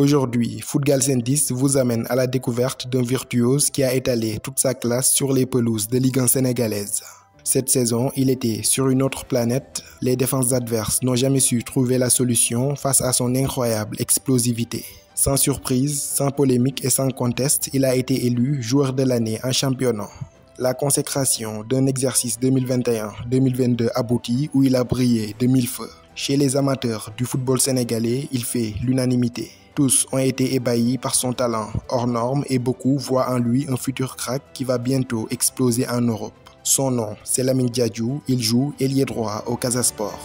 Aujourd'hui, Foot Galsen 10 vous amène à la découverte d'un virtuose qui a étalé toute sa classe sur les pelouses de Ligue 1 sénégalaise. Cette saison, il était sur une autre planète. Les défenses adverses n'ont jamais su trouver la solution face à son incroyable explosivité. Sans surprise, sans polémique et sans conteste, il a été élu joueur de l'année en championnat. La consécration d'un exercice 2021-2022 abouti où il a brillé de mille feux. Chez les amateurs du football sénégalais, il fait l'unanimité. Tous ont été ébahis par son talent hors norme et beaucoup voient en lui un futur crack qui va bientôt exploser en Europe. Son nom, c'est Lamine Diadhiou, il joue ailier droit au Casa Sport.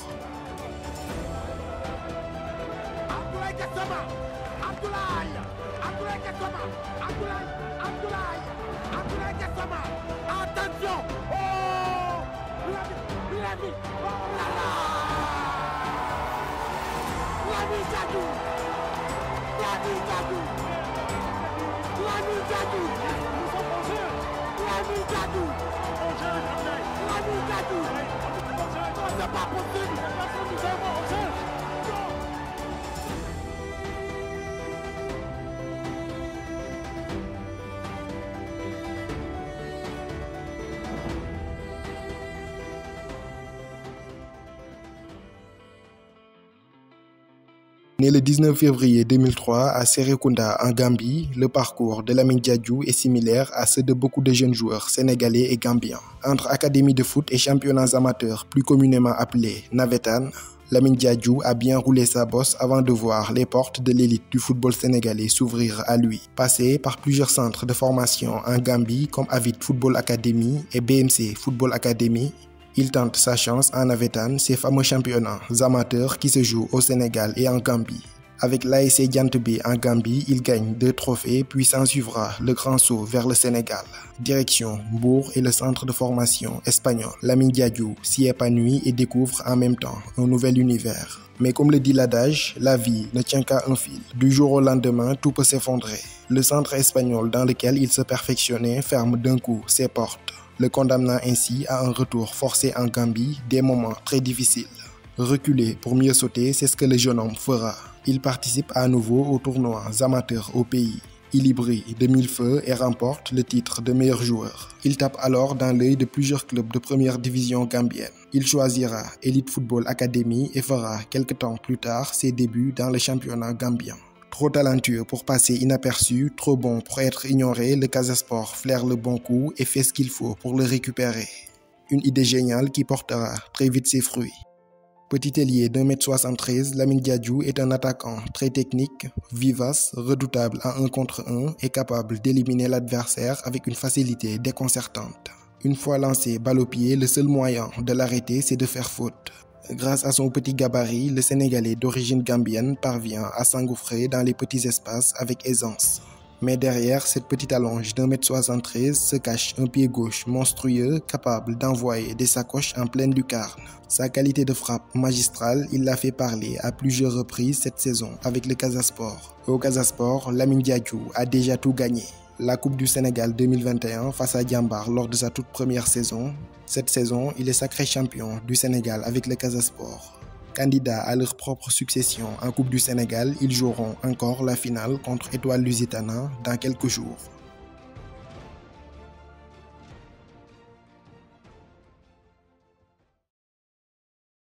Né le 19 février 2003 à Serekunda en Gambie, le parcours de Lamine Diadhiou est similaire à ceux de beaucoup de jeunes joueurs sénégalais et gambiens. Entre académie de foot et championnats amateurs plus communément appelés navétanes, Lamine Diadhiou a bien roulé sa bosse avant de voir les portes de l'élite du football sénégalais s'ouvrir à lui. Passé par plusieurs centres de formation en Gambie comme Avid Football Academy et BMC Football Academy, il tente sa chance en navétane, ces fameux championnats amateurs qui se jouent au Sénégal et en Gambie. Avec l'ASC Diantebé en Gambie, il gagne 2 trophées puis s'en suivra le grand saut vers le Sénégal. Direction Mbour et le centre de formation espagnol. Lamine Diadhiou s'y épanouit et découvre en même temps un nouvel univers. Mais comme le dit l'adage, la vie ne tient qu'à un fil. Du jour au lendemain, tout peut s'effondrer. Le centre espagnol dans lequel il se perfectionnait ferme d'un coup ses portes, le condamnant ainsi à un retour forcé en Gambie, des moments très difficiles. Reculer pour mieux sauter, c'est ce que le jeune homme fera. Il participe à nouveau aux tournois amateurs au pays. Il y brille de mille feux et remporte le titre de meilleur joueur. Il tape alors dans l'œil de plusieurs clubs de première division gambienne. Il choisira Elite Football Academy et fera quelque temps plus tard ses débuts dans le championnat gambien. Trop talentueux pour passer inaperçu, trop bon pour être ignoré, le Casa Sport flaire le bon coup et fait ce qu'il faut pour le récupérer. Une idée géniale qui portera très vite ses fruits. Petit ailier d'1,73 m, Lamine Diadhiou est un attaquant très technique, vivace, redoutable à 1 contre 1 et capable d'éliminer l'adversaire avec une facilité déconcertante. Une fois lancé balle au pied, le seul moyen de l'arrêter, c'est de faire faute. Grâce à son petit gabarit, le Sénégalais d'origine gambienne parvient à s'engouffrer dans les petits espaces avec aisance. Mais derrière cette petite allonge d'1,73 m se cache un pied gauche monstrueux capable d'envoyer des sacoches en pleine lucarne. Sa qualité de frappe magistrale, il l'a fait parler à plusieurs reprises cette saison avec le Casa Sport. Au Casa Sport, Lamine Diadhiou a déjà tout gagné. La Coupe du Sénégal 2021 face à Diambar lors de sa toute première saison. Cette saison, il est sacré champion du Sénégal avec le Casa Sport. Candidats à leur propre succession en Coupe du Sénégal, ils joueront encore la finale contre Étoile Lusitana dans quelques jours.